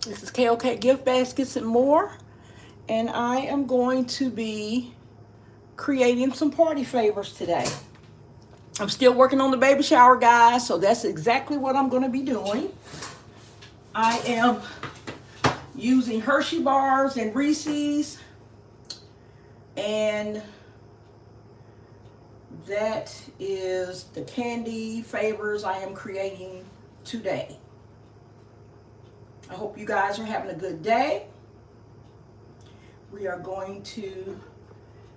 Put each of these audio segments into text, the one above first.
This is KOK Gift Baskets and More, and I am going to be creating some party favors today. I'm still working on the baby shower, guys, so that's exactly what I'm going to be doing. I am using Hershey bars and Reese's, and that is the candy favors I am creating today. I hope you guys are having a good day. We are going to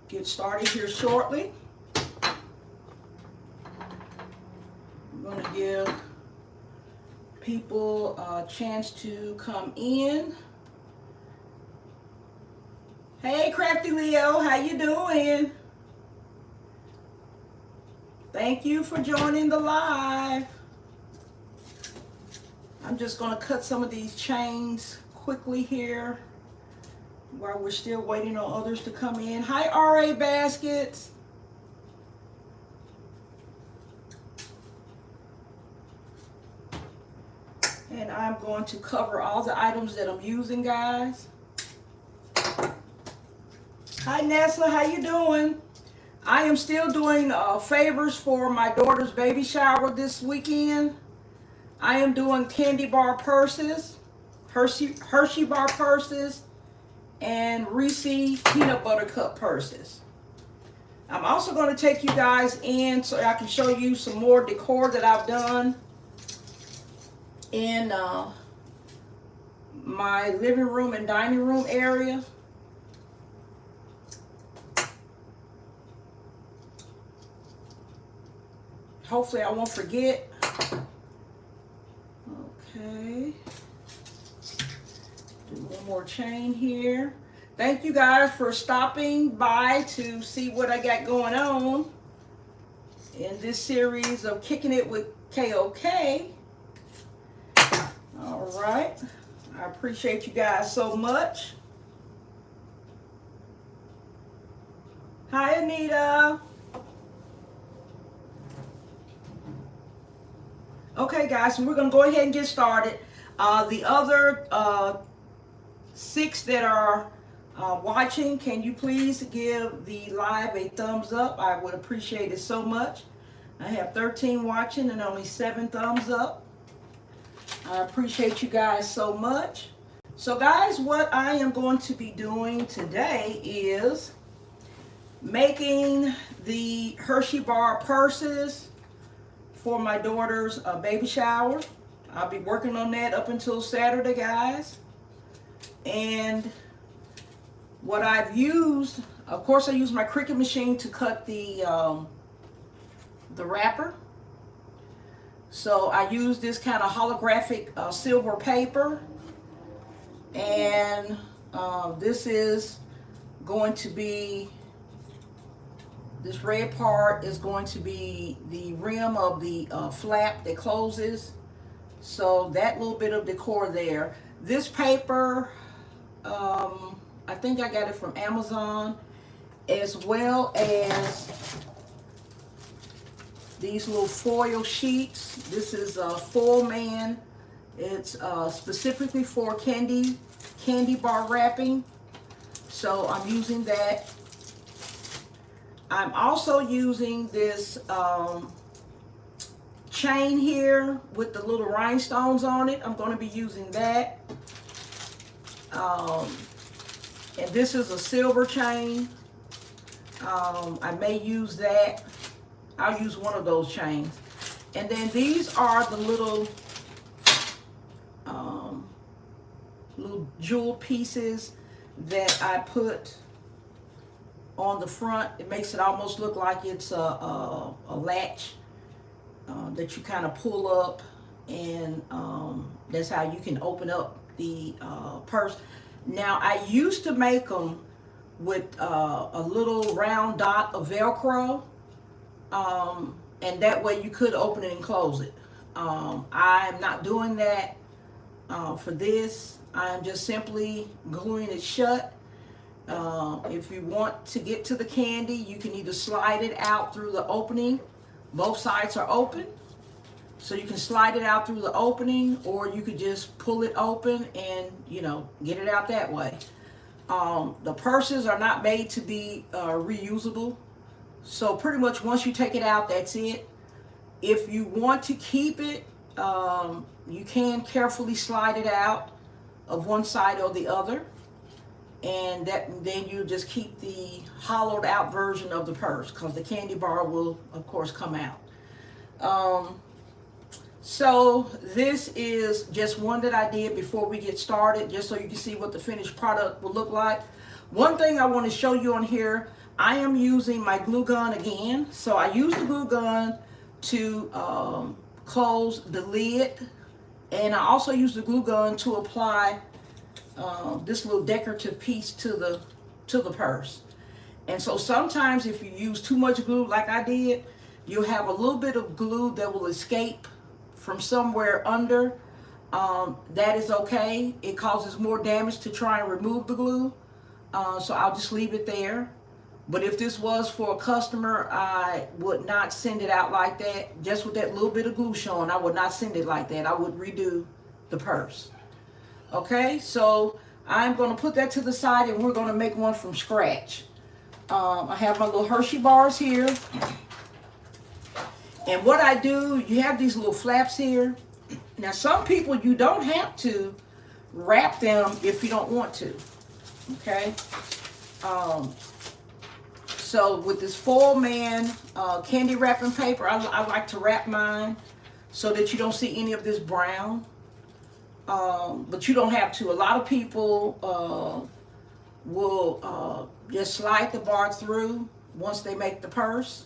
get started here shortly. I'm going to give people a chance to come in. Hey, Crafty Leo, how you doing? Thank you for joining the live. I'm just going to cut some of these chains quickly here while we're still waiting on others to come in. Hi, RA Baskets. And I'm going to cover all the items that I'm using, guys. Hi, Nessa. How you doing? I am still doing favors for my daughter's baby shower this weekend. I am doing candy bar purses, Hershey bar purses, and Reese peanut butter cup purses. I'm also going to take you guys in so I can show you some more decor that I've done in my living room and dining room area. Hopefully I won't forget. Okay. Do one more chain here. Thank you guys for stopping by to see what I got going on in this series of Kicking It with KOK. All right. I appreciate you guys so much. Hi, Anita. Okay, guys, so we're going to go ahead and get started. The other 6 that are watching, can you please give the live a thumbs up? I would appreciate it so much. I have 13 watching and only 7 thumbs up. I appreciate you guys so much. So, guys, what I am going to be doing today is making the Hershey bar purses for my daughter's baby shower. I'll be working on that up until Saturday, guys. And what I've used, of course, I use my Cricut machine to cut the wrapper. So I use this kind of holographic silver paper, and this is going to be, this red part is going to be the rim of the flap that closes. So that little bit of decor there. This paper, I think I got it from Amazon, as well as these little foil sheets. This is a Foil Man. It's specifically for candy bar wrapping. So I'm using that. I'm also using this chain here with the little rhinestones on it. I'm going to be using that. And this is a silver chain. I may use that. I'll use one of those chains. And then these are the little jewel pieces that I put on the front. It makes it almost look like it's a latch that you kind of pull up, and that's how you can open up the purse. Now, I used to make them with a little round dot of Velcro, and that way you could open it and close it. I'm not doing that for this. I'm just simply gluing it shut. If you want to get to the candy, you can either slide it out through the opening. Both sides are open. So you can slide it out through the opening, or you could just pull it open and, you know, get it out that way. The purses are not made to be reusable. So pretty much once you take it out, that's it. If you want to keep it, you can carefully slide it out of one side or the other. And then you just keep the hollowed out version of the purse, because the candy bar will, of course, come out. So this is just one that I did before we get started, just so you can see what the finished product will look like. One thing I want to show you on here, I am using my glue gun again. So I use the glue gun to close the lid, and I also use the glue gun to apply this little decorative piece to the purse. And so sometimes if you use too much glue like I did, you'll have a little bit of glue that will escape from somewhere under. That is okay. It causes more damage to try and remove the glue. So I'll just leave it there. But if this was for a customer, I would not send it out like that. Just with that little bit of glue showing, I would not send it like that. I would redo the purse. Okay, so I'm going to put that to the side, and we're going to make one from scratch. I have my little Hershey bars here. And what I do, you have these little flaps here. Now, some people, you don't have to wrap them if you don't want to. Okay. So with this foil man candy wrapping paper, I like to wrap mine so that you don't see any of this brown. But you don't have to. A lot of people will just slide the bar through once they make the purse.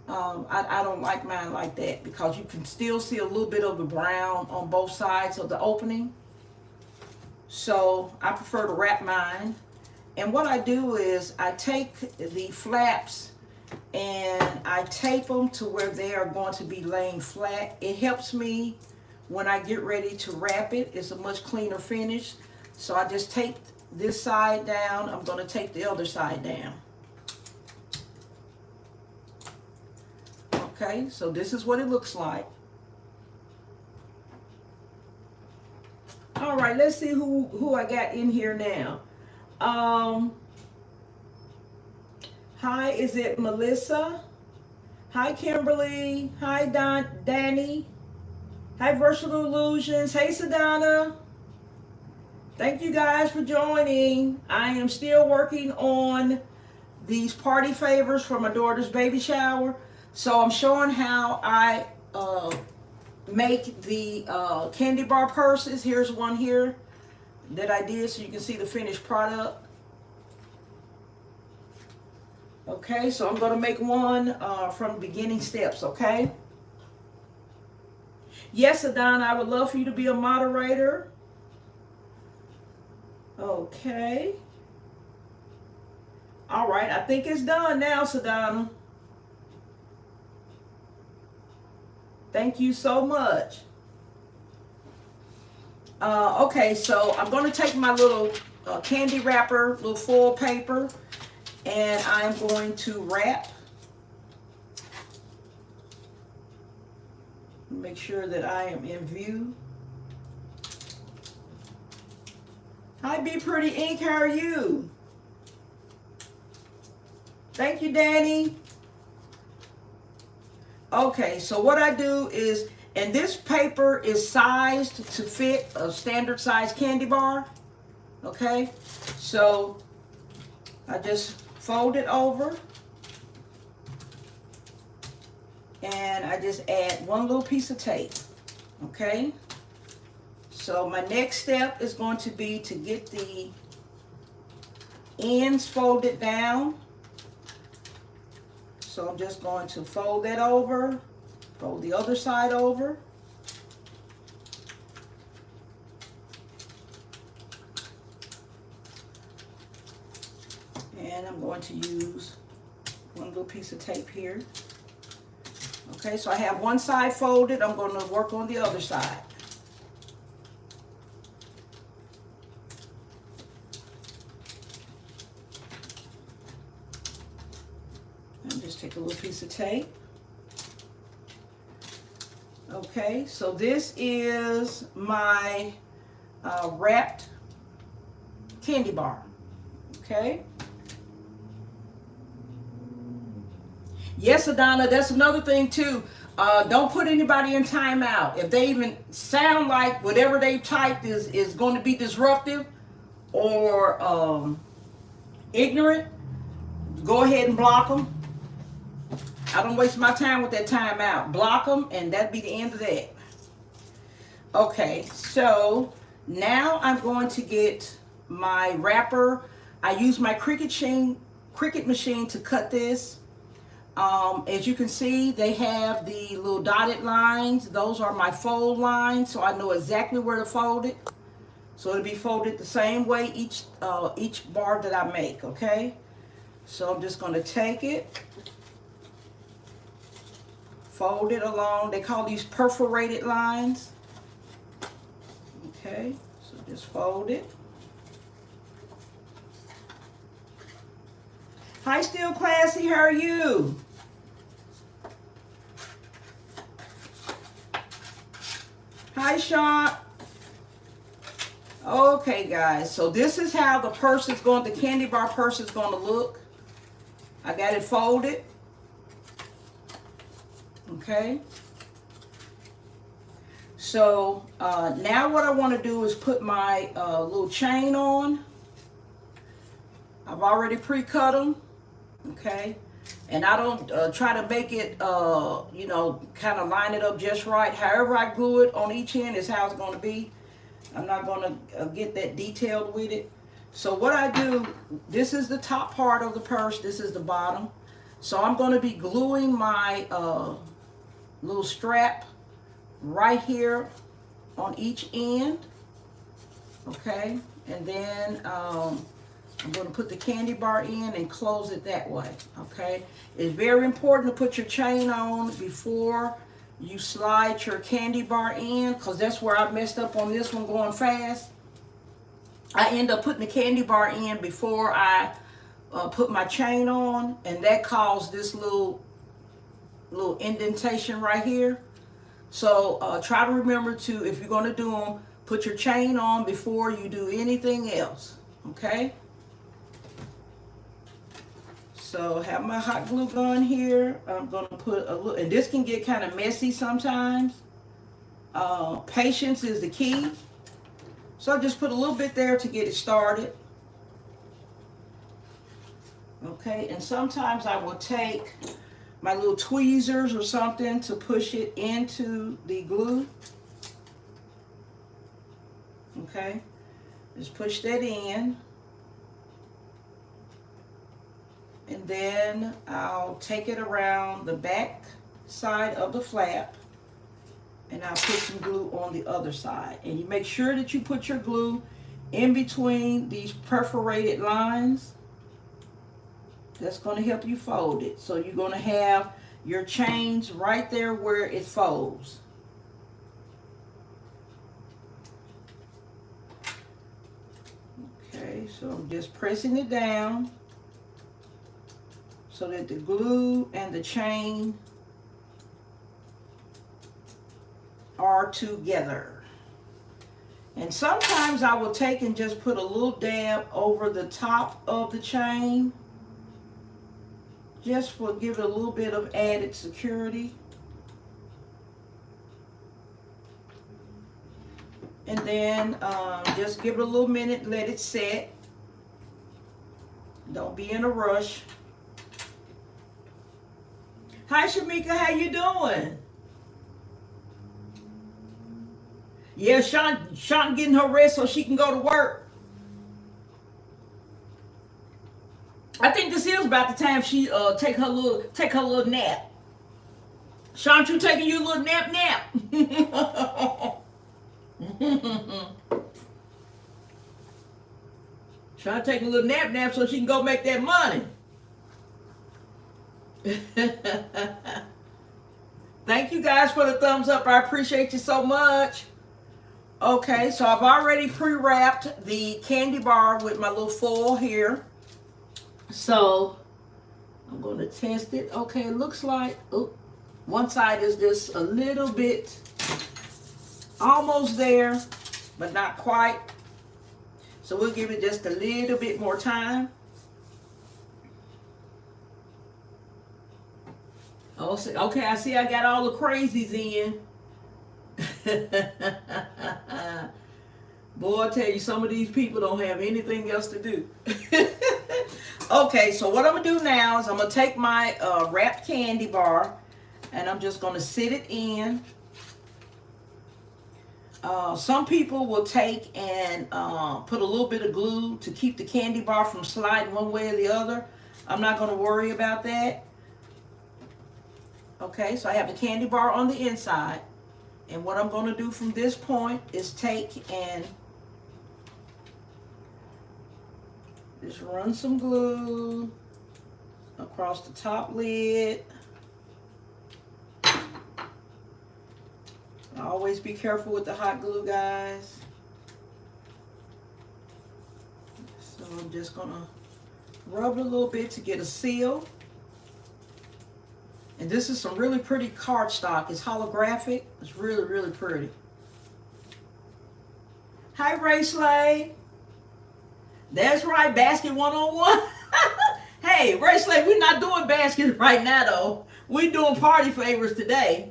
I don't like mine like that, because you can still see a little bit of the brown on both sides of the opening. So I prefer to wrap mine. And what I do is I take the flaps and I tape them to where they are going to be laying flat. It helps me when I get ready to wrap it. It's a much cleaner finish. So I just tape this side down. I'm going to tape the other side down. Okay, so this is what it looks like. All right, let's see who I got in here now. Hi, is it Melissa? Hi, Kimberly. Hi, Danny. Hi, Versatile Illusions. Hey, Sedana. Thank you guys for joining. I am still working on these party favors for my daughter's baby shower. So I'm showing how I make the candy bar purses. Here's one here that I did so you can see the finished product. Okay, so I'm going to make one from beginning steps, okay? Yes, Adana, I would love for you to be a moderator. Okay. All right, I think it's done now, Sedana. Thank you so much. Okay, so I'm going to take my little candy wrapper, little foil paper, and I'm going to wrap. Make sure that I am in view. Hi, Be Pretty Ink, how are you? Thank you, Danny. Okay, so what I do is, and this paper is sized to fit a standard size candy bar. Okay, so I just fold it over, and I just add one little piece of tape. Okay, so my next step is going to be to get the ends folded down. So I'm just going to fold that over, fold the other side over. And I'm going to use one little piece of tape here. Okay, so I have one side folded. I'm going to work on the other side. And just take a little piece of tape. Okay. Okay, so this is my wrapped candy bar. Okay. Yes, Adonna, that's another thing too. Don't put anybody in timeout. If they even sound like whatever they typed is going to be disruptive or ignorant, go ahead and block them. I don't waste my time with that timeout. Block them, and that'd be the end of that. Okay, so now I'm going to get my wrapper. I use my Cricut machine to cut this. As you can see, they have the little dotted lines. Those are my fold lines, so I know exactly where to fold it. So it'll be folded the same way each bar that I make, okay? So I'm just going to take it, fold it along. They call these perforated lines. Okay, so just fold it. Hi, Still Classy, how are you? Hi, Sean. Okay, guys, so this is how the purse is going, the candy bar purse is going to look. I got it folded. Okay. So now what I want to do is put my little chain on. I've already pre-cut them. Okay. And I don't try to make it, you know, kind of line it up just right. However I glue it on each end is how it's going to be. I'm not going to get that detailed with it. So what I do, this is the top part of the purse. This is the bottom. So I'm going to be gluing my little strap right here on each end. Okay. And then I'm going to put the candy bar in and close it that way. Okay. It's very important to put your chain on before you slide your candy bar in, because that's where I messed up on this one going fast. I end up putting the candy bar in before I put my chain on, and that caused this little indentation right here. So try to remember to, if you're going to do them, put your chain on before you do anything else. Okay. So I have my hot glue gun here. I'm going to put a little, and this can get kind of messy sometimes. Patience is the key. So I just put a little bit there to get it started. Okay, and sometimes I will take my little tweezers or something to push it into the glue. Okay, just push that in. And then I'll take it around the back side of the flap, and I'll put some glue on the other side. And you make sure that you put your glue in between these perforated lines. That's going to help you fold it. So you're going to have your chains right there where it folds. Okay, so I'm just pressing it down so that the glue and the chain are together. And sometimes I will take and just put a little dab over the top of the chain, just for give it a little bit of added security. And then just give it a little minute, let it set. Don't be in a rush. Hi, Shamika, how you doing? Yeah, Sean getting her rest so she can go to work. I think this is about the time she take her little nap. Sean, you taking your little nap? Sean taking a little nap so she can go make that money. Thank you guys for the thumbs up. I appreciate you so much. Okay, so I've already pre-wrapped the candy bar with my little foil here. So I'm going to test it. Okay, it looks like one side is just a little bit almost there, but not quite. So we'll give it just a little bit more time. Oh, okay, I see I got all the crazies in. Boy, I tell you, some of these people don't have anything else to do. Okay, so what I'm going to do now is I'm going to take my wrapped candy bar and I'm just going to sit it in. Some people will take and put a little bit of glue to keep the candy bar from sliding one way or the other. I'm not going to worry about that. Okay, so I have the candy bar on the inside. And what I'm going to do from this point is take and just run some glue across the top lid. Always be careful with the hot glue, guys. So I'm just going to rub it a little bit to get a seal. And this is some really pretty cardstock. It's holographic. It's really, really pretty. Hi, Reese. That's right, basket 101. Hey, Reese, we're not doing baskets right now, though. We're doing party favors today.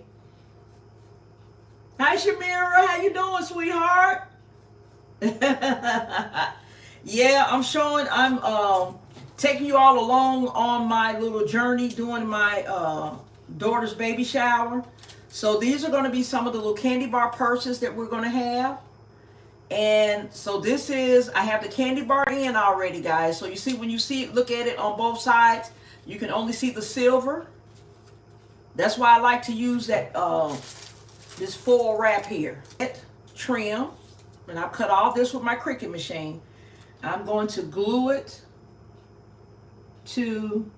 Hi, Shamira. How you doing, sweetheart? Yeah, I'm taking you all along on my little journey doing my daughter's baby shower. So these are going to be some of the little candy bar purses that we're going to have. And so this is, I have the candy bar in already, guys. So you see, when you see it, look at it on both sides, you can only see the silver. That's why I like to use that this foil wrap here. Trim, and I've cut all this with my Kickin machine. I'm going to glue it to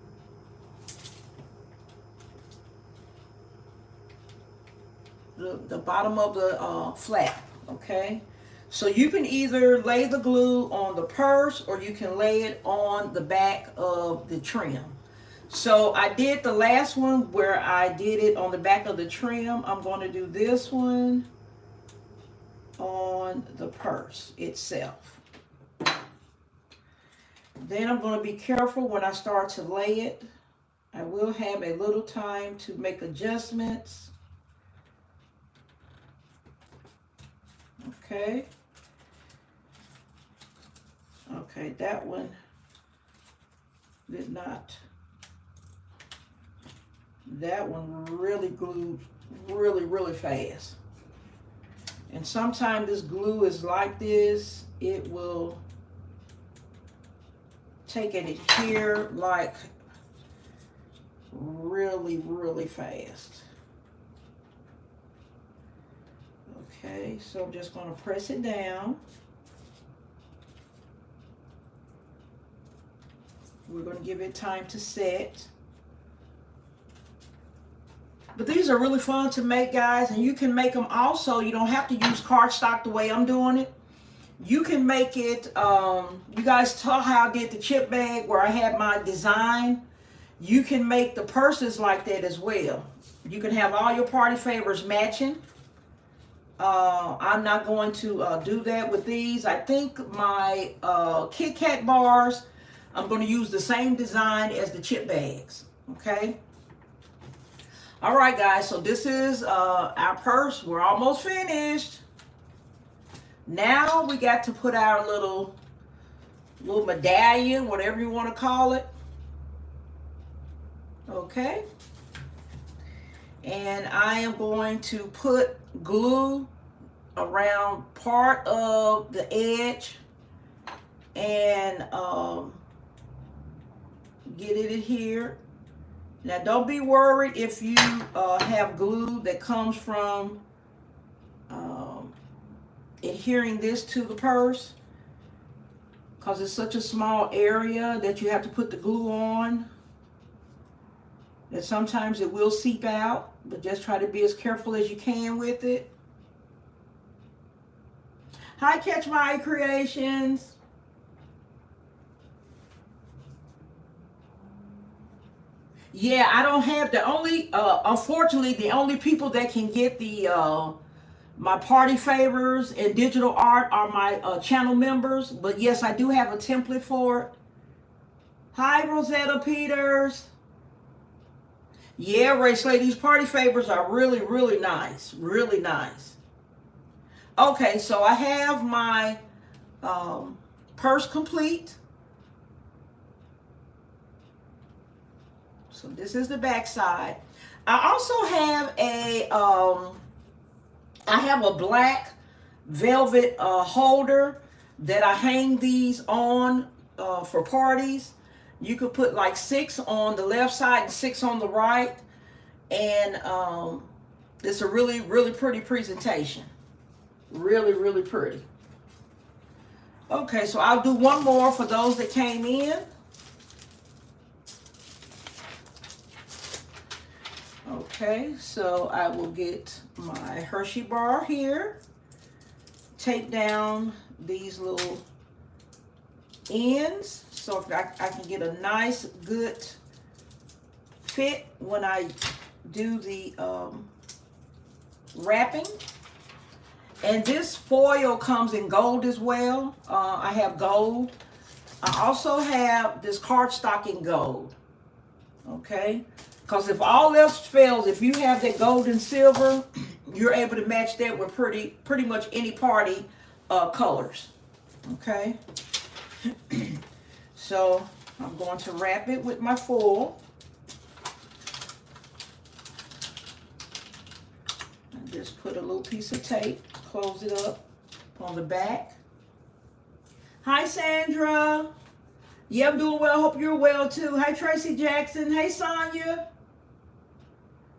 the bottom of the flap, okay? So you can either lay the glue on the purse or you can lay it on the back of the trim. So I did the last one where I did it on the back of the trim. I'm going to do this one on the purse itself. Then I'm going to be careful when I start to lay it. I will have a little time to make adjustments. Okay. Okay, that one did not. That one really glued really, really fast. And sometimes this glue is like this. It will take and adhere like really, really fast. Okay, so I'm just going to press it down. We're going to give it time to set. But these are really fun to make, guys, and you can make them also. You don't have to use cardstock the way I'm doing it. You can make it, you guys saw how I did the chip bag where I had my design. You can make the purses like that as well. You can have all your party favors matching. I'm not going to do that with these. I think my Kit Kat bars, I'm going to use the same design as the chip bags, okay? All right, guys, so this is our purse. We're almost finished. Now we got to put our little medallion, whatever you want to call it. Okay. And I am going to put glue around part of the edge and get it adhered. Now don't be worried if you have glue that comes from adhering this to the purse, because it's such a small area that you have to put the glue on that sometimes it will seep out, but just try to be as careful as you can with it. Hi, Catch My Eye Creations. Yeah, I don't have the only, unfortunately, the only people that can get the My party favors and digital art are my channel members. But yes, I do have a template for it. Hi, Rosetta Peters. Yeah, Ray Slay, these party favors are really, really nice. Really nice. Okay, so I have my purse complete. So this is the back side. I also have a black velvet holder that I hang these on for parties. You could put like 6 on the left side and 6 on the right. And it's a really, really pretty presentation. Really, really pretty. Okay, so I'll do one more for those that came in. Okay, so I will get my Hershey bar here. Take down these little ends so I can get a nice, good fit when I do the wrapping. And this foil comes in gold as well. I have gold. I also have this cardstock in gold. Okay? Because if all else fails, if you have that gold and silver, you're able to match that with pretty much any party colors. Okay? So I'm going to wrap it with my foil. And just put a little piece of tape, close it up on the back. Hi, Sandra. Yeah, I'm doing well. Hope you're well too. Hi, Tracy Jackson. Hey, Sonia.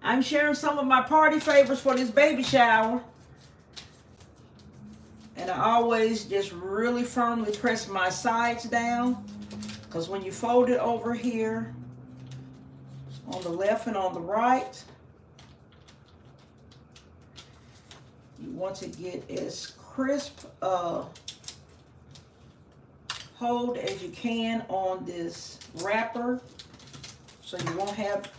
I'm sharing some of my party favorites for this baby shower. And I always just really firmly press my sides down, because when you fold it over here on the left and on the right, you want to get as crisp hold as you can on this wrapper, so you won't have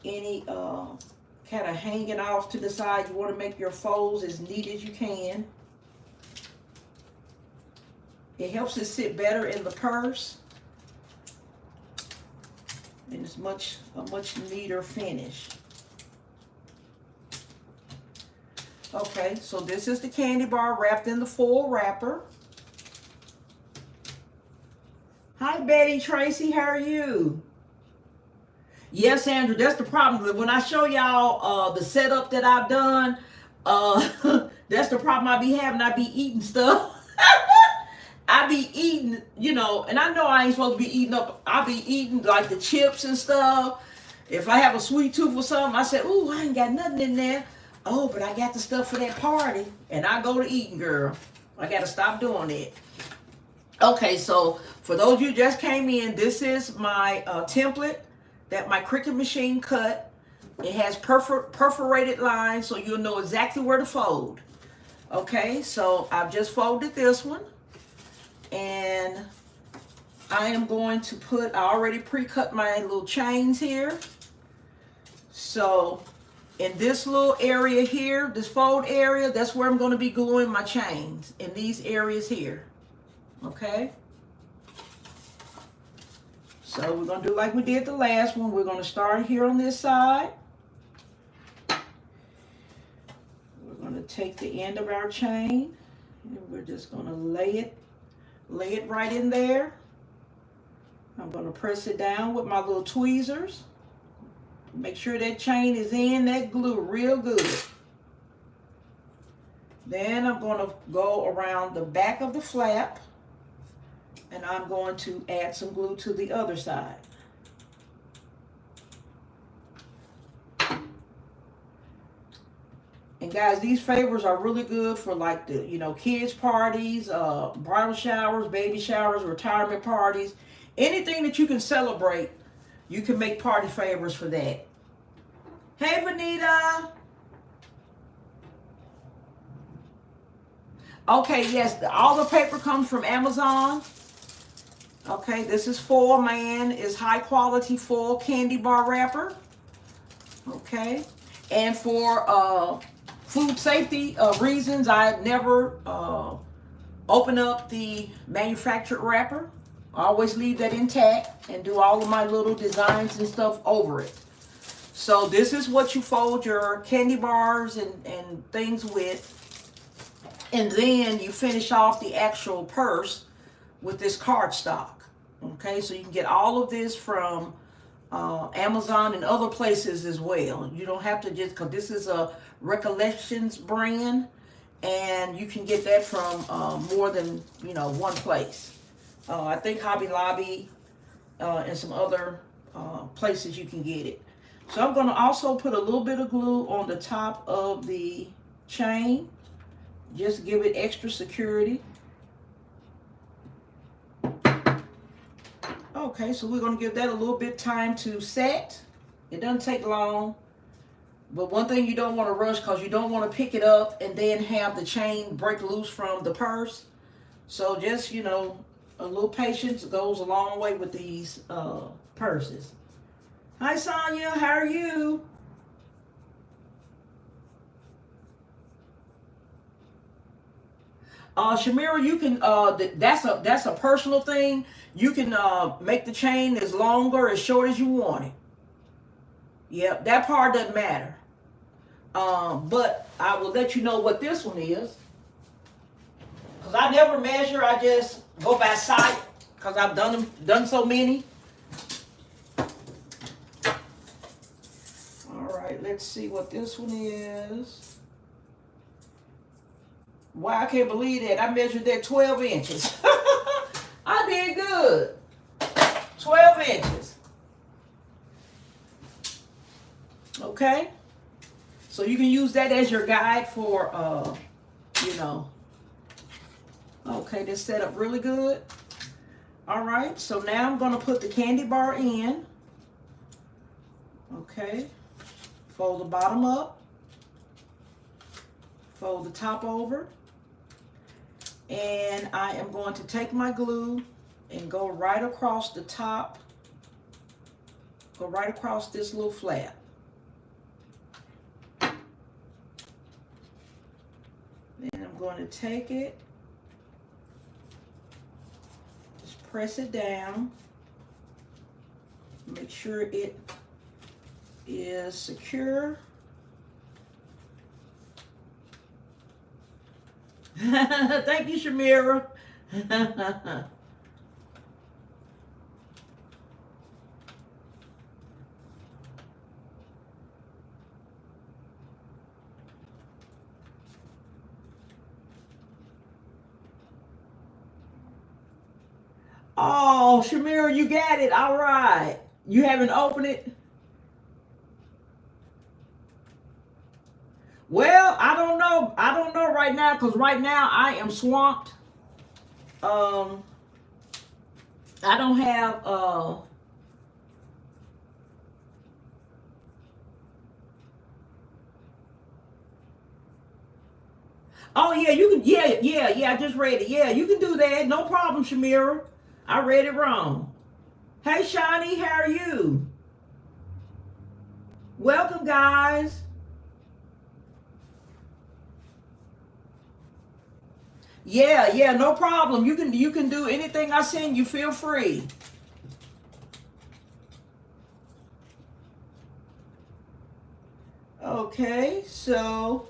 any kind of hanging off to the side. You want to make your folds as neat as you can. It helps it sit better in the purse, and it's a much neater finish. Okay, so this is the candy bar wrapped in the foil wrapper. Hi, Betty Tracy, how are you? Yes, Andrew, that's the problem. When I show y'all the setup that I've done, that's the problem I be having. I be eating stuff. I be eating, you know, and I know I ain't supposed to be eating up. I be eating like the chips and stuff. If I have a sweet tooth or something, I say, ooh, I ain't got nothing in there. Oh, but I got the stuff for that party. And I go to eating, girl. I got to stop doing it. Okay, so for those of you who just came in, this is my template that my Cricut machine cut. It has perforated lines, so you'll know exactly where to fold. Okay, so I've just folded this one. And I am going to I already pre-cut my little chains here. So in this little area here, this fold area, that's where I'm going to be gluing my chains, in these areas here. Okay? So we're going to do like we did the last one. We're going to start here on this side. We're going to take the end of our chain, and we're just going to lay it right in there. I'm going to press it down with my little tweezers. Make sure that chain is in that glue real good. Then I'm going to go around the back of the flap, and I'm going to add some glue to the other side. And guys, these favors are really good for like the, you know, kids parties, bridal showers, baby showers, retirement parties, anything that you can celebrate. You can make party favors for that. Hey, Vanita. Okay, yes, all the paper comes from Amazon. Okay, this is foil, man. It's high quality foil candy bar wrapper. Okay, and for food safety reasons, I never open up the manufactured wrapper. I always leave that intact and do all of my little designs and stuff over it. So this is what you fold your candy bars and things with. And then you finish off the actual purse with this cardstock. Okay, so you can get all of this from Amazon and other places as well. You don't have to just, because this is a Recollections brand, and you can get that from more than, one place. I think Hobby Lobby and some other places you can get it. So I'm going to also put a little bit of glue on the top of the chain. Just give it extra security. Okay, so we're going to give that a little bit time to set. It doesn't take long. But one thing you don't want to rush, because you don't want to pick it up and then have the chain break loose from the purse. So just, a little patience goes a long way with these purses. Hi, Sonia. How are you? Shamira, you can, that's a personal thing. You can make the chain as long or as short as you want it. Yep, that part doesn't matter. But I will let you know what this one is. Because I never measure, I just go by sight. Because I've done so many. All right, let's see what this one is. Wow, I can't believe that. I measured that 12 inches. I did good. 12 inches. Okay. So you can use that as your guide for, Okay, this set up really good. All right, so now I'm going to put the candy bar in. Okay. Fold the bottom up. Fold the top over. And I am going to take my glue and go right across the top. Go right across this little flap. Then I'm going to take it. Just press it down. Make sure it is secure. Thank you, Shamira. Oh, Shamira, you got it. All right. You haven't opened it? Well, I don't know. I don't know right now, because right now I am swamped. I don't have Oh yeah, you can, yeah, I just read it. Yeah, you can do that. No problem, Shamira. I read it wrong. Hey Shani, how are you? Welcome, guys. Yeah, no problem. You can do anything I send you. Feel free. Okay, so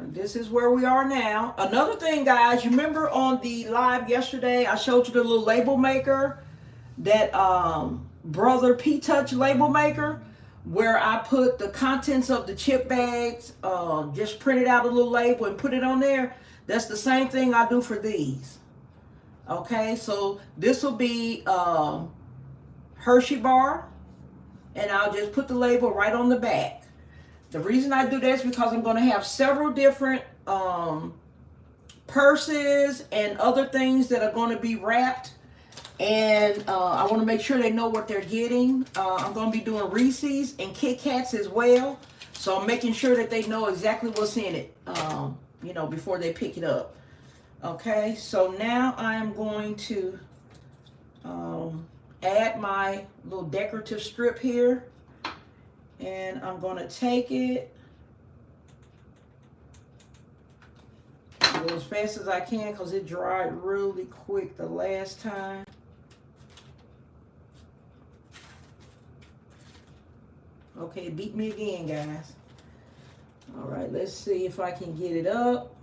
this is where we are now. Another thing, guys, you remember on the live yesterday, I showed you the little label maker, that Brother P-Touch label maker, where I put the contents of the chip bags, just printed out a little label and put it on there. That's the same thing I do for these. Okay, so this will be Hershey bar, and I'll just put the label right on the back. The reason I do that is because I'm going to have several different purses and other things that are going to be wrapped. And I want to make sure they know what they're getting. I'm going to be doing Reese's and Kit Kats as well. So I'm making sure that they know exactly what's in it, before they pick it up. Okay, so now I am going to add my little decorative strip here. And I'm going to take it go as fast as I can because it dried really quick the last time. Okay, beat me again, guys. All right, let's see if I can get it up.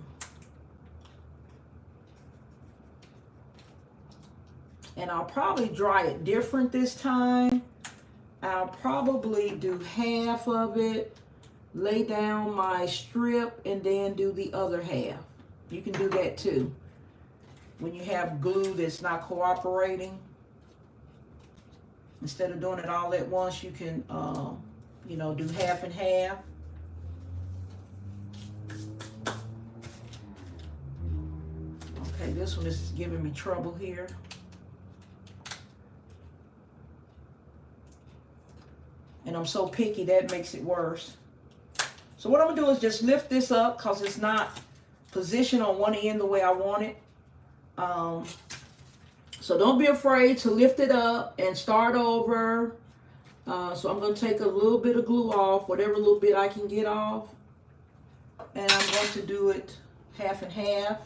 And I'll probably dry it different this time. I'll probably do half of it, lay down my strip, and then do the other half. You can do that too. When you have glue that's not cooperating, instead of doing it all at once, you can, you know, do half and half. Okay, this one is giving me trouble here. And I'm so picky, that makes it worse. So what I'm gonna do is just lift this up because it's not positioned on one end the way I want it. So don't be afraid to lift it up and start over. So I'm gonna take a little bit of glue off, whatever little bit I can get off. And I'm going to do it half and half.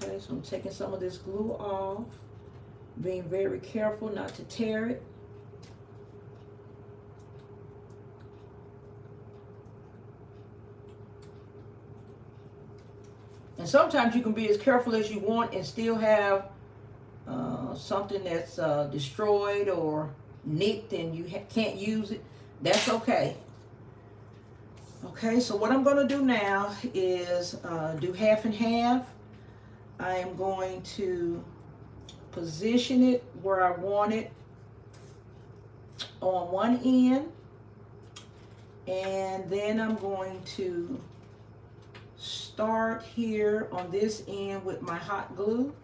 Okay, so I'm taking some of this glue off, being very careful not to tear it. And sometimes you can be as careful as you want and still have something that's destroyed or nicked and you can't use it. That's okay. Okay, so what I'm going to do now is do half and half. I am going to position it where I want it on one end, and then I'm going to start here on this end with my hot glue.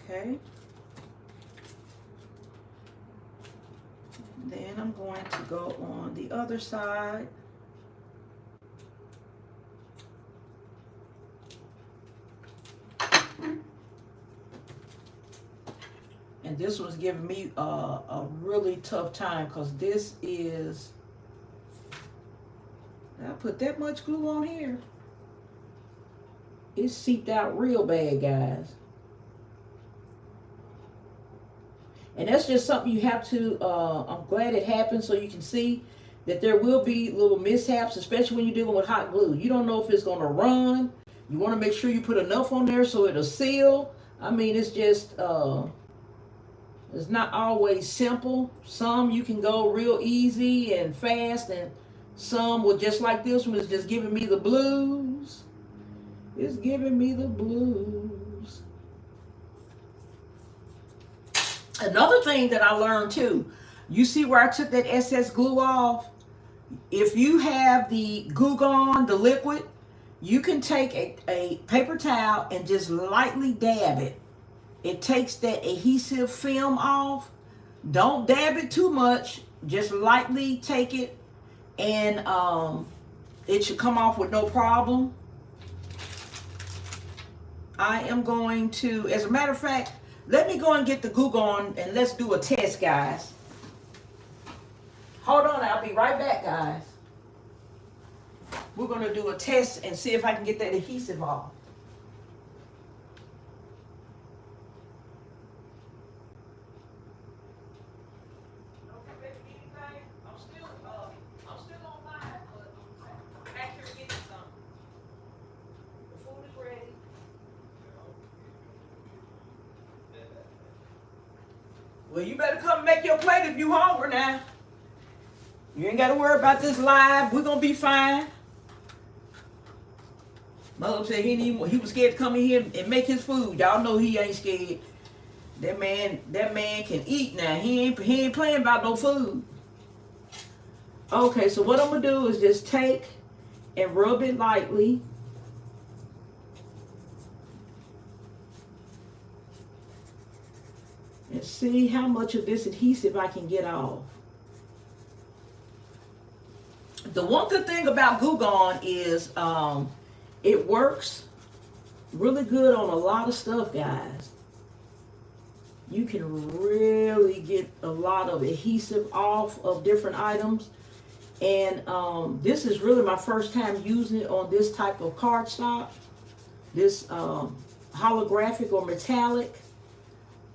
Okay. Then I'm going to go on the other side. And this was giving me a really tough time because this is, I put that much glue on here. It seeped out real bad, guys. And that's just something you have to, I'm glad it happened so you can see that there will be little mishaps, especially when you're dealing with hot glue. You don't know if it's going to run. You want to make sure you put enough on there so it'll seal. I mean, it's just, it's not always simple. Some you can go real easy and fast, and some will, just like this one, is just giving me the blues. It's giving me the blues. Another thing that I learned too, you see where I took that excess glue off? If you have the Goo Gone, the liquid, you can take a paper towel and just lightly dab it. It takes that adhesive film off. Don't dab it too much. Just lightly take it, and it should come off with no problem. I am going to, as a matter of fact, let me go and get the Goo Gone and let's do a test, guys. Hold on, I'll be right back, guys. We're going to do a test and see if I can get that adhesive off. Well, you better come make your plate if you hungry now. You ain't got to worry about this live. We're going to be fine. Mother said he was scared to come in here and make his food. Y'all know he ain't scared. That man can eat now. He ain't playing about no food. Okay, so what I'm going to do is just take and rub it lightly. And see how much of this adhesive I can get off. The one good thing about Glue Gun is it works really good on a lot of stuff, guys. You can really get a lot of adhesive off of different items. And this is really my first time using it on this type of cardstock. This holographic or metallic.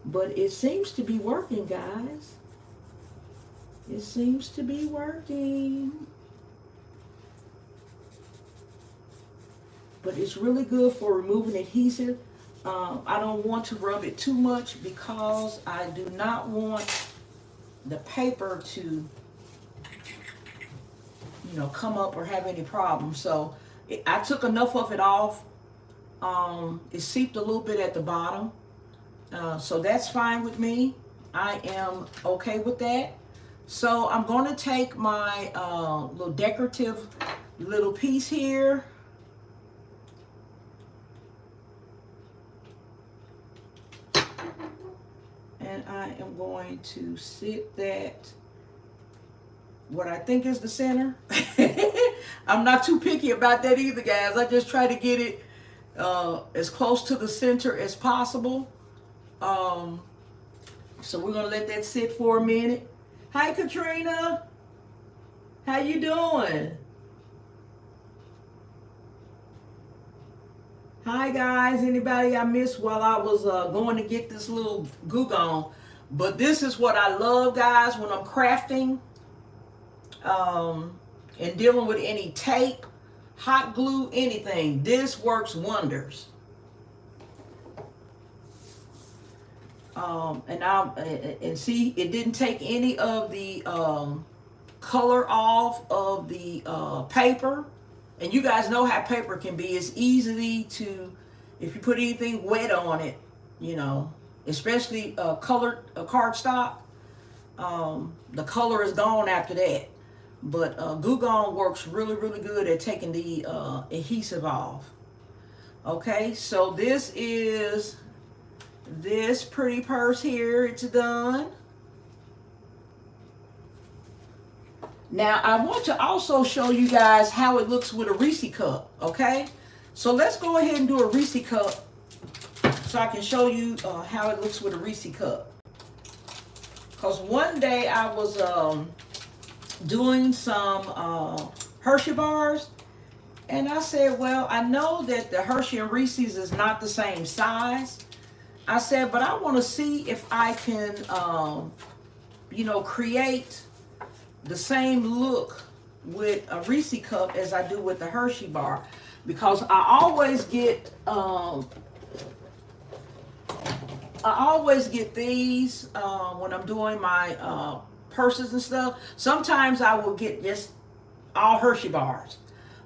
But it seems to be working, guys. It seems to be working. But it's really good for removing adhesive. I don't want to rub it too much because I do not want the paper to, you know, come up or have any problems. So I took enough of it off. It seeped a little bit at the bottom. So that's fine with me. I am okay with that. So I'm going to take my little decorative little piece here. And I am going to sit that what I think is the center. I'm not too picky about that either, guys. I just try to get it as close to the center as possible. So we're gonna let that sit for a minute. Hi, Katrina. How you doing? Hi, guys. Anybody I missed while I was going to get this little Glue Gun? But this is what I love, guys, when I'm crafting and dealing with any tape, hot glue, anything. This works wonders. And see, it didn't take any of the color off of the paper. And you guys know how paper can be. It's easy to, if you put anything wet on it, you know, especially colored cardstock, the color is gone after that. But Glue Gun works really, really good at taking the adhesive off. Okay, so this is this pretty purse here. It's done. Now, I want to also show you guys how it looks with a Reese cup, okay? So let's go ahead and do a Reese cup so I can show you how it looks with a Reese cup. Because one day I was doing some Hershey bars, and I said, well, I know that the Hershey and Reese's is not the same size. I said, but I want to see if I can, you know, create the same look with a Reese cup as I do with the Hershey bar, because I always get these when I'm doing my purses and stuff. Sometimes I will get just all Hershey bars,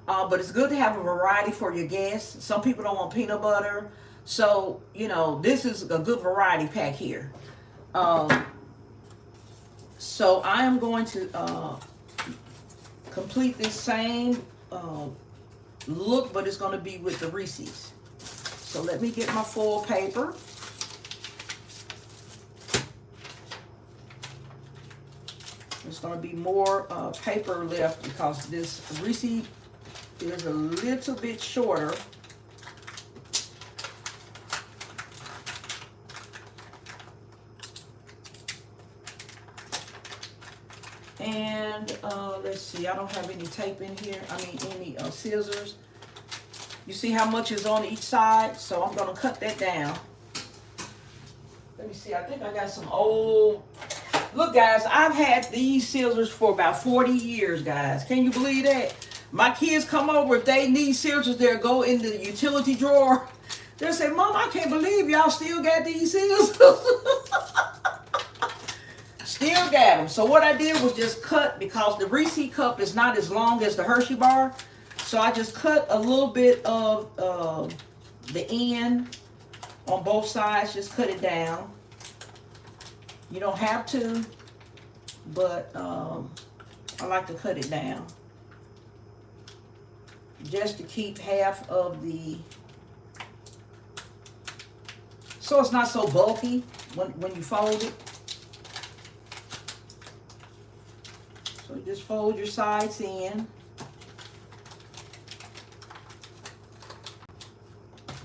but it's good to have a variety for your guests. Some people don't want peanut butter, so you know this is a good variety pack here. So I am going to complete this same look, but it's going to be with the Reese's. So let me get my foil paper. There's going to be more paper left because this Reese is a little bit shorter. And let's see, I don't have any tape in here. I mean, any scissors. You see how much is on each side? So I'm going to cut that down. Let me see, I think I got some old... Look, guys, I've had these scissors for about 40 years, guys. Can you believe that? My kids come over, if they need scissors, they'll go in the utility drawer. They'll say, Mom, I can't believe y'all still got these scissors. Still got them. So what I did was just cut, because the Reese cup is not as long as the Hershey bar. So I just cut a little bit of the end on both sides. Just cut it down. You don't have to, but I like to cut it down. Just to keep half of the... So it's not so bulky when you fold it. So just fold your sides in.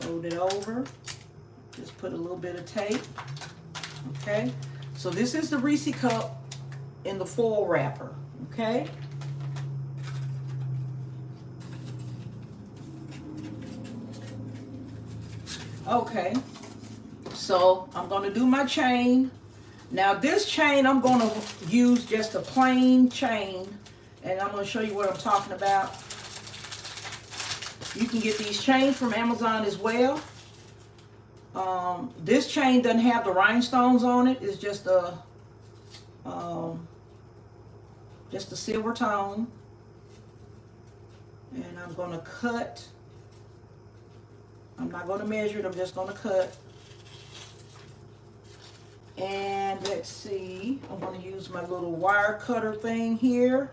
Fold it over. Just put a little bit of tape. Okay. So this is the Reese cup in the foil wrapper. Okay. Okay. So I'm going to do my chain. Now this chain, I'm going to use just a plain chain. And I'm going to show you what I'm talking about. You can get these chains from Amazon as well. This chain doesn't have the rhinestones on it. It's just a silver tone. And I'm going to cut. I'm not going to measure it. I'm just going to cut. And let's see. I'm going to use my little wire cutter thing here.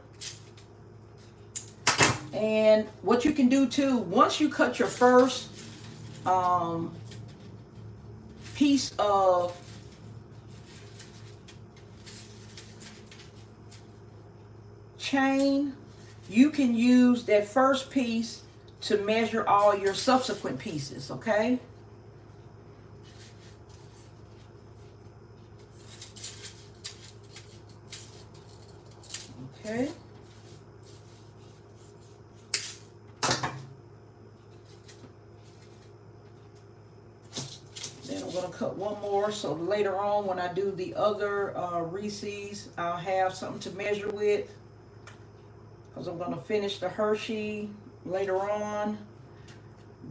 And what you can do too, once you cut your first piece of chain, you can use that first piece to measure all your subsequent pieces, okay? Okay. Then I'm going to cut one more so later on when I do the other Reese's, I'll have something to measure with. Because I'm going to finish the Hershey later on.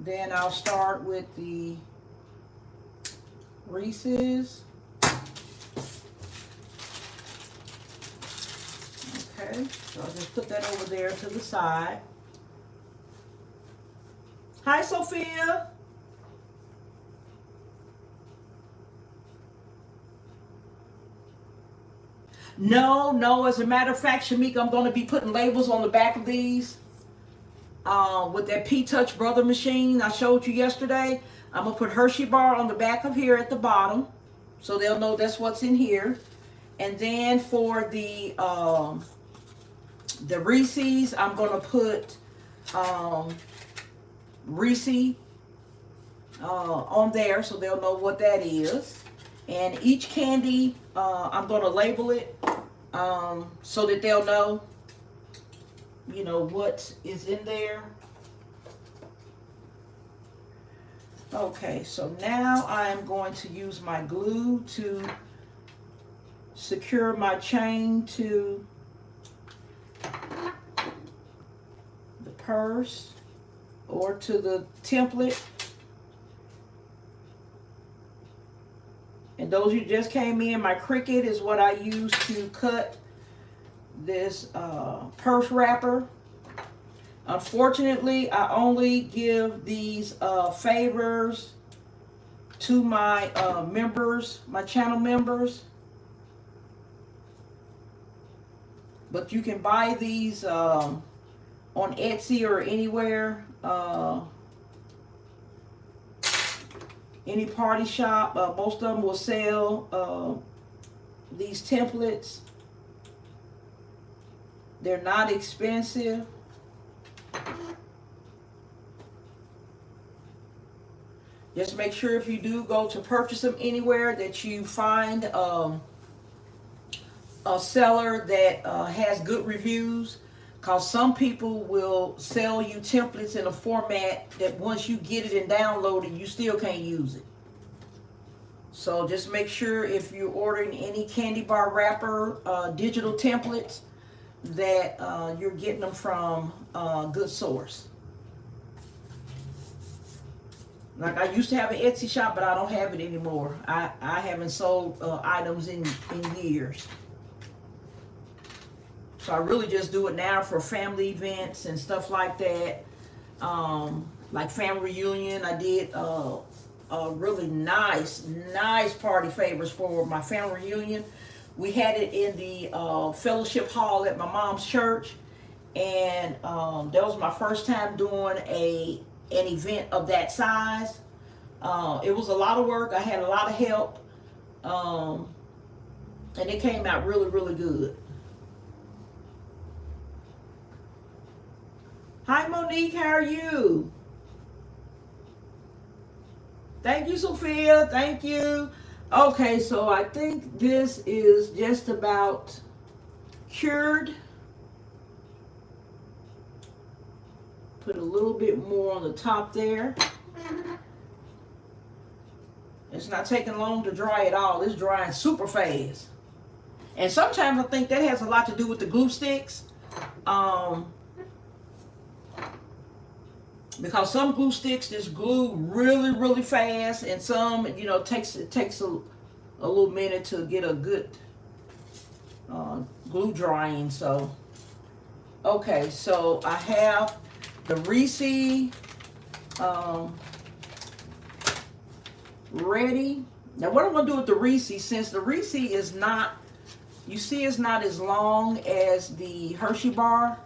Then I'll start with the Reese's. Okay, so I'll just put that over there to the side. Hi, Sophia. No, as a matter of fact, Shamika, I'm going to be putting labels on the back of these with that P-Touch Brother machine I showed you yesterday. I'm going to put Hershey bar on the back of here at the bottom so they'll know that's what's in here. And then for the Reese's, I'm going to put Reese on there so they'll know what that is. And each candy, I'm going to label it so that they'll know, you know, what is in there. Okay, so now I am going to use my glue to secure my chain to the purse or to the template. And those who just came in, my Cricut is what I use to cut this purse wrapper. Unfortunately, I only give these favors to my members, my channel members. But you can buy these on Etsy or anywhere. Any party shop, most of them will sell these templates. They're not expensive. Just make sure if you do go to purchase them anywhere that you find a seller that has good reviews. Because some people will sell you templates in a format that once you get it and download it, you still can't use it. So just make sure if you're ordering any candy bar wrapper digital templates that you're getting them from a good source. Like I used to have an Etsy shop, but I don't have it anymore. I haven't sold items in years. So I really just do it now for family events and stuff like that. Like family reunion, I did a really nice party favors for my family reunion. We had it in the fellowship hall at my mom's church. And that was my first time doing an event of that size. It was a lot of work. I had a lot of help. And it came out really, really good. Hi Monique, how are you? Thank you, Sophia. Thank you. Okay, so I think this is just about cured. Put a little bit more on the top there. It's not taking long to dry at all. It's drying super fast. And sometimes I think that has a lot to do with the glue sticks. Um, because some glue sticks just glue really, really fast, and some, it takes a little minute to get a good glue drying. So, okay, so I have the Reese ready. Now, what I'm gonna do with the Reese, since the Reese is not, you see, it's not as long as the Hershey bar.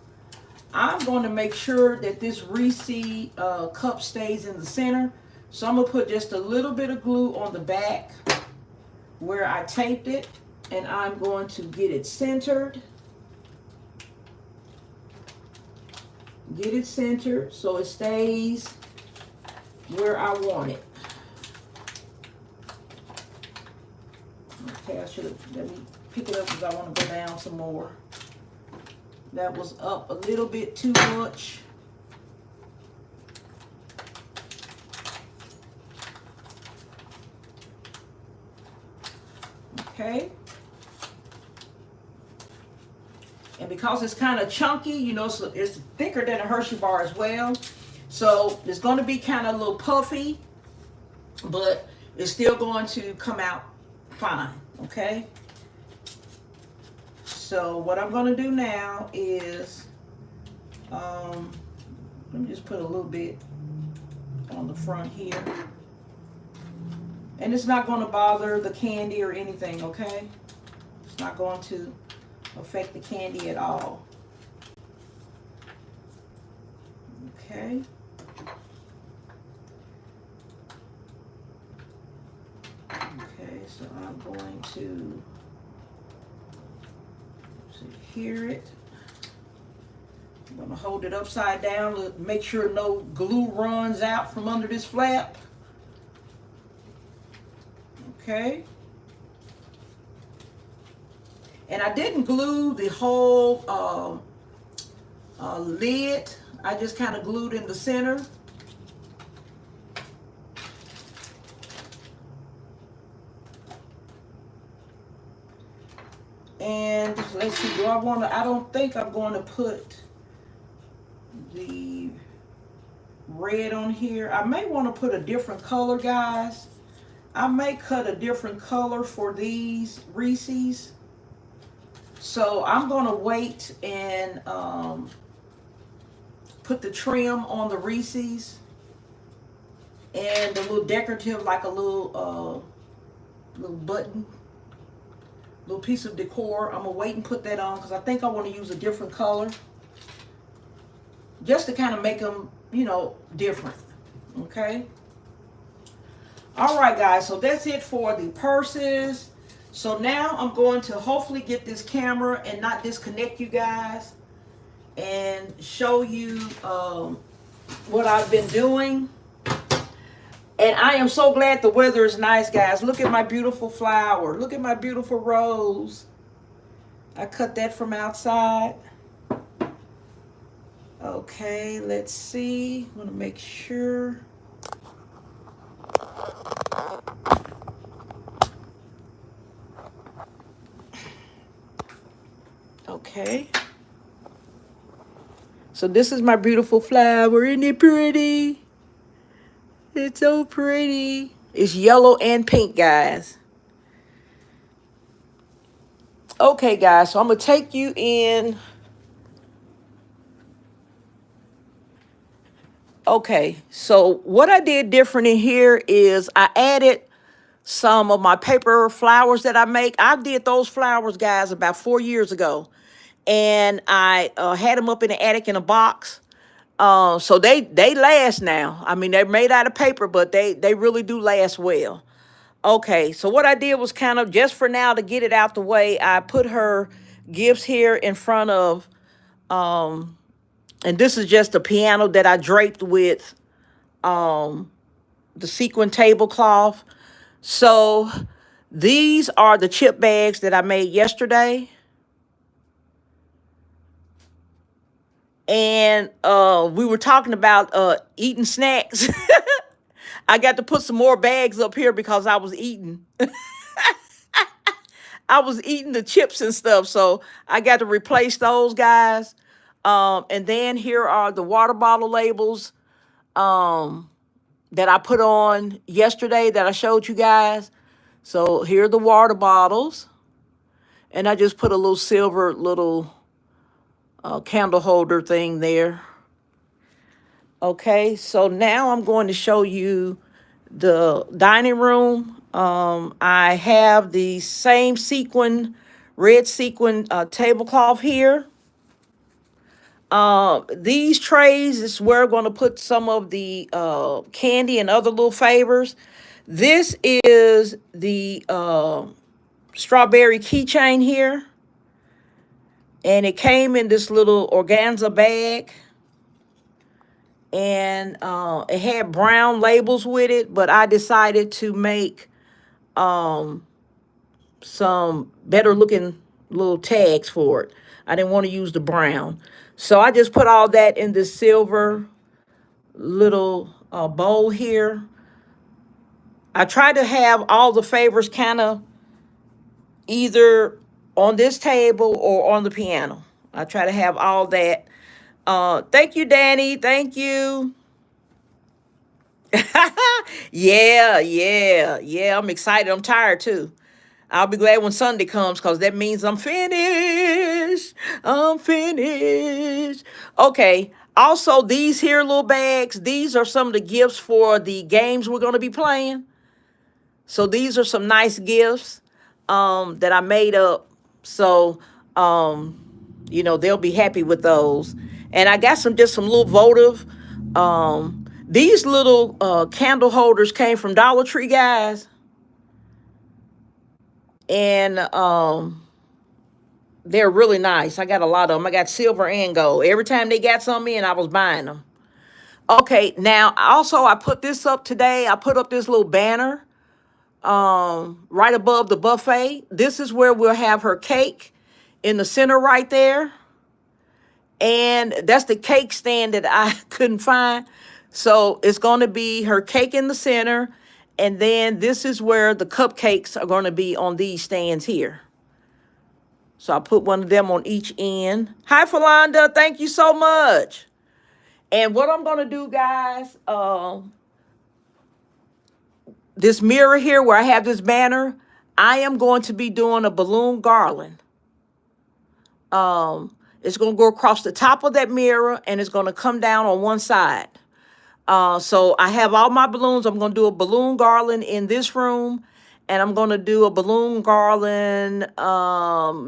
I'm going to make sure that this Reese cup stays in the center. So I'm going to put just a little bit of glue on the back where I taped it. And I'm going to get it centered. Get it centered so it stays where I want it. Okay, let me pick it up because I want to go down some more. That was up a little bit too much. Okay. And because it's kind of chunky, so it's thicker than a Hershey bar as well. So it's going to be kind of a little puffy, but it's still going to come out fine. Okay. So what I'm going to do now is, let me just put a little bit on the front here. And it's not going to bother the candy or anything, okay? It's not going to affect the candy at all. Okay. Okay, so I'm going to secure it. I'm going to hold it upside down to make sure no glue runs out from under this flap. Okay. And I didn't glue the whole lid. I just kind of glued in the center. And let's see, I don't think I'm going to put the red on here. I may want to put a different color, guys. I may cut a different color for these Reese's. So I'm going to wait and put the trim on the Reese's. And a little decorative, like a little button. Little piece of decor. I'm going to wait and put that on because I think I want to use a different color. Just to kind of make them, different. Okay. All right, guys. So that's it for the purses. So now I'm going to hopefully get this camera and not disconnect you guys. And show you what I've been doing. And I am so glad the weather is nice, guys. Look at my beautiful flower. Look at my beautiful rose. I cut that from outside. Okay, let's see. I want to make sure. Okay. So this is my beautiful flower. Isn't it pretty? It's so pretty. It's yellow and pink, guys. Okay, guys. So I'm going to take you in. Okay. So what I did different in here is I added some of my paper flowers that I make. I did those flowers, guys, about 4 years ago. And I had them up in the attic in a box. So they last now. I mean, they're made out of paper, but they really do last well. Okay, so what I did was kind of, just for now to get it out the way, I put her gifts here in front of, and this is just a piano that I draped with the sequin tablecloth. So these are the chip bags that I made yesterday. And we were talking about eating snacks. I got to put some more bags up here because I was eating. I was eating the chips and stuff, so I got to replace those guys. And then here are the water bottle labels that I put on yesterday that I showed you guys. So here are the water bottles. And I just put a little silver little candle holder thing there. Okay, so now I'm going to show you the dining room. I have the same sequin, red sequin tablecloth here. These trays is where I'm going to put some of the candy and other little favors. This is the strawberry keychain here. And it came in this little organza bag. And it had brown labels with it, but I decided to make some better looking little tags for it. I didn't want to use the brown. So I just put all that in this silver little bowl here. I tried to have all the favors kind of either on this table or on the piano. I try to have all that. Thank you, Danny. Thank you. Yeah. I'm excited. I'm tired too. I'll be glad when Sunday comes because that means I'm finished. I'm finished. Okay. Also, these here little bags, these are some of the gifts for the games we're going to be playing. So these are some nice gifts that I made up. So, they'll be happy with those. And I got just some little votive. These little candle holders came from Dollar Tree, guys. And they're really nice. I got a lot of them. I got silver and gold. Every time they got some in, I was buying them. Okay, now also I put this up today. I put up this little banner right above the buffet. This is where we'll have her cake in the center right there. And that's the cake stand that I couldn't find. So it's going to be her cake in the center. And then this is where the cupcakes are going to be on these stands here. So I put one of them on each end. Hi, Philanda. Thank you so much. And what I'm going to do, guys, this mirror here where I have this banner, I am going to be doing a balloon garland. It's going to go across the top of that mirror and it's going to come down on one side. So I have all my balloons. I'm going to do a balloon garland in this room. And I'm going to do a balloon garland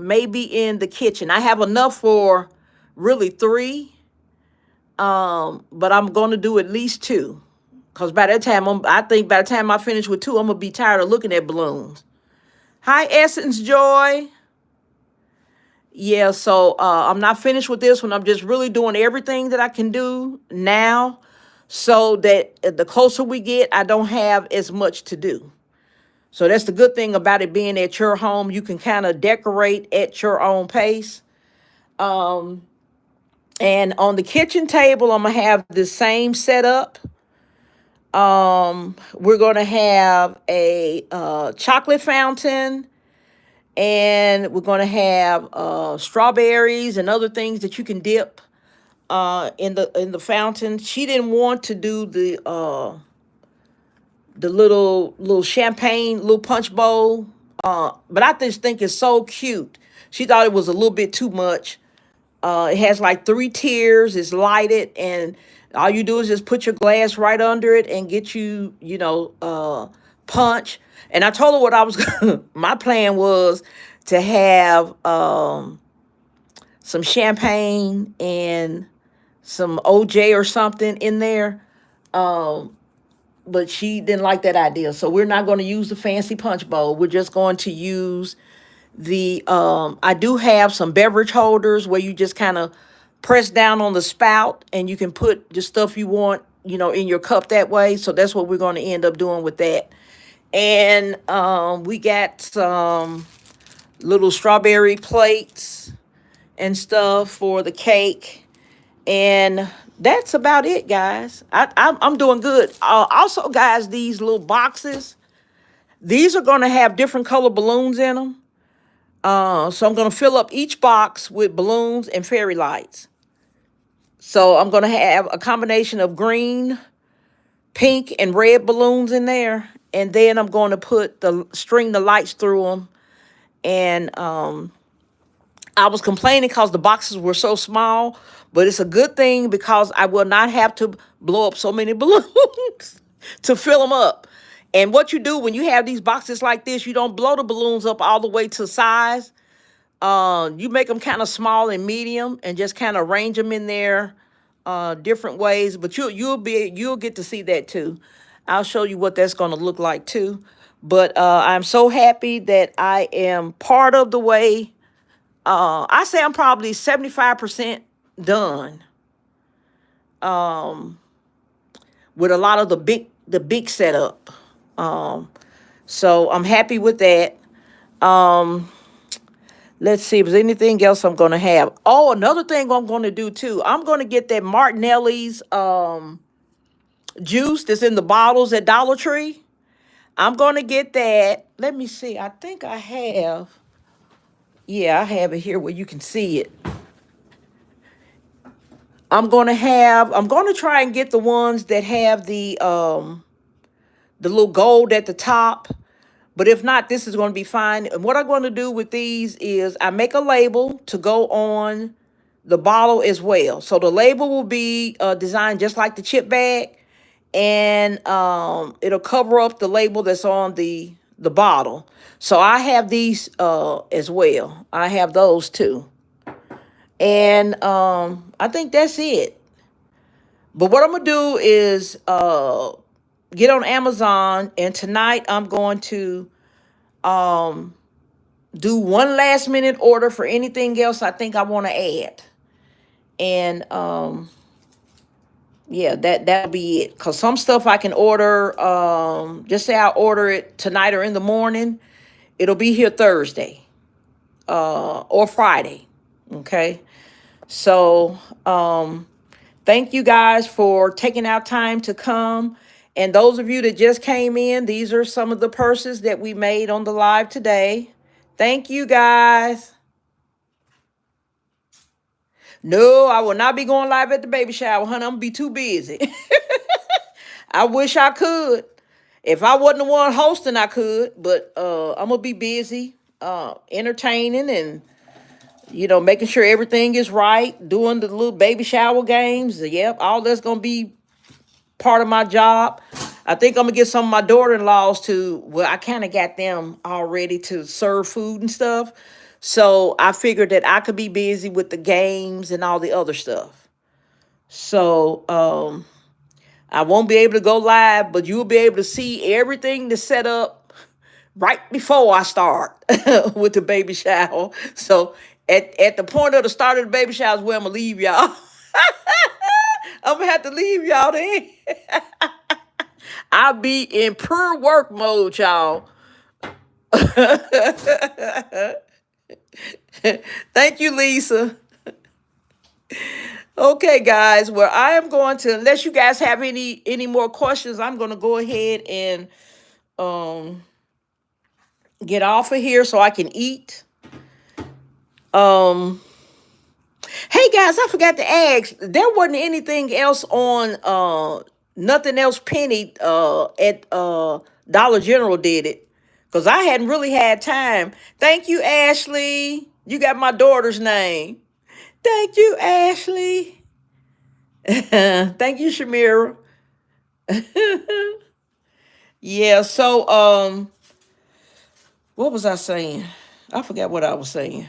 maybe in the kitchen. I have enough for really 3. But I'm going to do at least 2. Because by that time, I think by the time I finish with 2, I'm going to be tired of looking at balloons. Hi, Essence Joy. Yeah, so I'm not finished with this one. I'm just really doing everything that I can do now so that the closer we get, I don't have as much to do. So that's the good thing about it being at your home. You can kind of decorate at your own pace. And on the kitchen table, I'm going to have the same setup. We're going to have a chocolate fountain. And we're going to have strawberries and other things that you can dip in the fountain. She didn't want to do the little champagne, little punch bowl. But I just think it's so cute. She thought it was a little bit too much. It has like 3 tiers. It's lighted. And all you do is just put your glass right under it and get you, punch. And I told her what I was my plan was to have some champagne and some OJ or something in there. But she didn't like that idea. So we're not going to use the fancy punch bowl. We're just going to use the, I do have some beverage holders where you just kind of press down on the spout and you can put the stuff you want, in your cup that way. So that's what we're going to end up doing with that. And we got some little strawberry plates and stuff for the cake. And that's about it, guys. I'm doing good. Also, guys, these little boxes, these are going to have different color balloons in them. So I'm going to fill up each box with balloons and fairy lights. So I'm going to have a combination of green, pink, and red balloons in there. And then I'm going to put string the lights through them. And I was complaining because the boxes were so small, but it's a good thing because I will not have to blow up so many balloons to fill them up. And what you do when you have these boxes like this, you don't blow the balloons up all the way to size. You make them kind of small and medium and just kind of arrange them in there different ways. But you'll get to see that too. I'll show you what that's going to look like too. But I'm so happy that I am part of the way. I say I'm probably 75% done with a lot of the big setup. So I'm happy with that. Let's see if there's anything else I'm going to have. Oh, another thing I'm going to do too. I'm going to get that Martinelli's juice that's in the bottles at Dollar Tree. I'm going to get that. Let me see. I think I have. Yeah, I have it here where you can see it. I'm going to try and get the ones that have the little gold at the top. But if not, this is going to be fine. And what I'm going to do with these is I make a label to go on the bottle as well. So the label will be designed just like the chip bag. And it'll cover up the label that's on the bottle. So I have these as well. I have those too. And I think that's it. But what I'm going to do is get on Amazon. And tonight I'm going to do one last minute order for anything else I think I want to add. And yeah, that'll be it. Because some stuff I can order, just say I order it tonight or in the morning. It'll be here Thursday or Friday. Okay. So thank you guys for taking out time to come. And those of you that just came in, these are some of the purses that we made on the live today. Thank you guys. No, I will not be going live at the baby shower, honey. I'm going to be too busy. I wish I could. If I wasn't the one hosting, I could. But I'm going to be busy entertaining and, making sure everything is right. Doing the little baby shower games. Yep, all that's going to be part of my job. I think I'm going to get some of my daughter-in-laws I kind of got them all ready to serve food and stuff. So I figured that I could be busy with the games and all the other stuff. So I won't be able to go live, but you'll be able to see everything that's set up right before I start with the baby shower. So at the point of the start of the baby shower is where I'm going to leave y'all. I'm going to have to leave y'all then. I'll be in pure work mode, y'all. Thank you, Lisa. Okay, guys. Well, I am going to, unless you guys have any more questions, I'm going to go ahead and get off of here so I can eat. Hey, guys, I forgot to ask. There wasn't anything else on, nothing else penny at Dollar General did it. Because I hadn't really had time. Thank you, Ashley. You got my daughter's name. Thank you, Ashley. Thank you, Shamira. Yeah, so, what was I saying? I forgot what I was saying.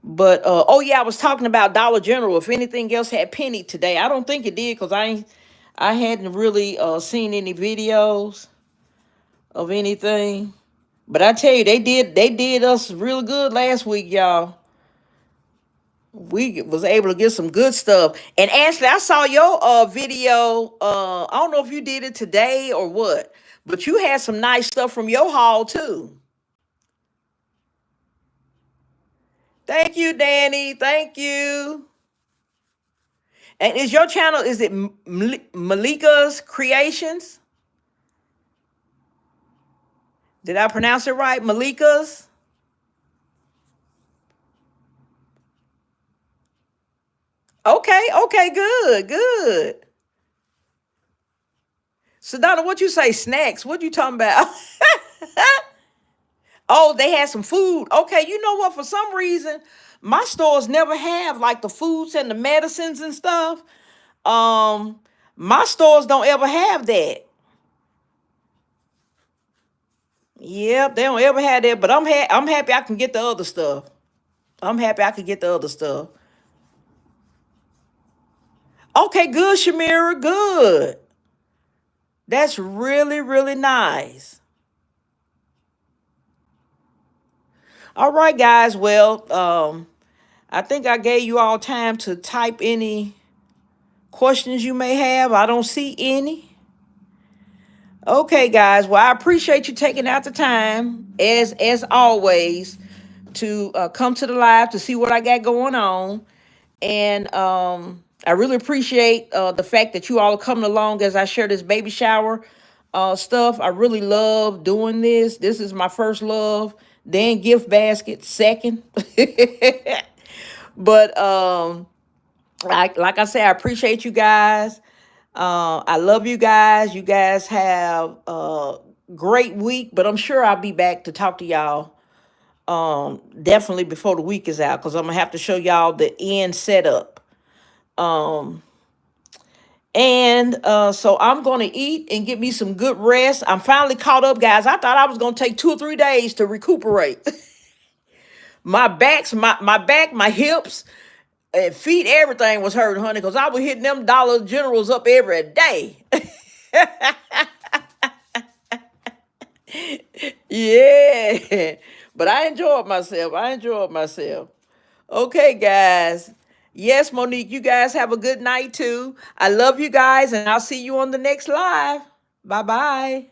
But, oh, yeah, I was talking about Dollar General. If anything else had penny today. I don't think it did because I hadn't really seen any videos of anything. But I tell you, they did us real good last week, y'all. We was able to get some good stuff. And Ashley, I saw your video. I don't know if you did it today or what, but you had some nice stuff from your haul too. Thank you, Danny. Thank you. And is your channel, is it Malika's Creations? Did I pronounce it right? Malika's? Okay, okay, good, good. So Donna, what you say? Snacks? What you talking about? Oh, they had some food. Okay, you know what? For some reason, my stores never have like the foods and the medicines and stuff. Um, my stores don't ever have that. Yep, they don't ever have that. But I'm happy I can get the other stuff. I'm happy I can get the other stuff. Okay, good, Shamira. Good. That's really, really nice. All right, guys. Well, I think I gave you all time to type any questions you may have. I don't see any. Okay, guys. Well, I appreciate you taking out the time, as always, to come to the live to see what I got going on. And I really appreciate the fact that you all are coming along as I share this baby shower stuff. I really love doing this. This is my first love. Then gift basket second. But like I said, I appreciate you guys. I love you guys. You guys have a great week, but I'm sure I'll be back to talk to y'all definitely before the week is out, because I'm gonna have to show y'all the end setup. Um and so I'm gonna eat and get me some good rest. I'm finally caught up, guys. I thought I was gonna take 2 or 3 days to recuperate. My back, my hips, and feet, everything was hurting, honey, because I was hitting them Dollar Generals up every day. Yeah. But I enjoyed myself. I enjoyed myself. Okay, guys. Yes, Monique, you guys have a good night too. I love you guys, and I'll see you on the next live. Bye bye.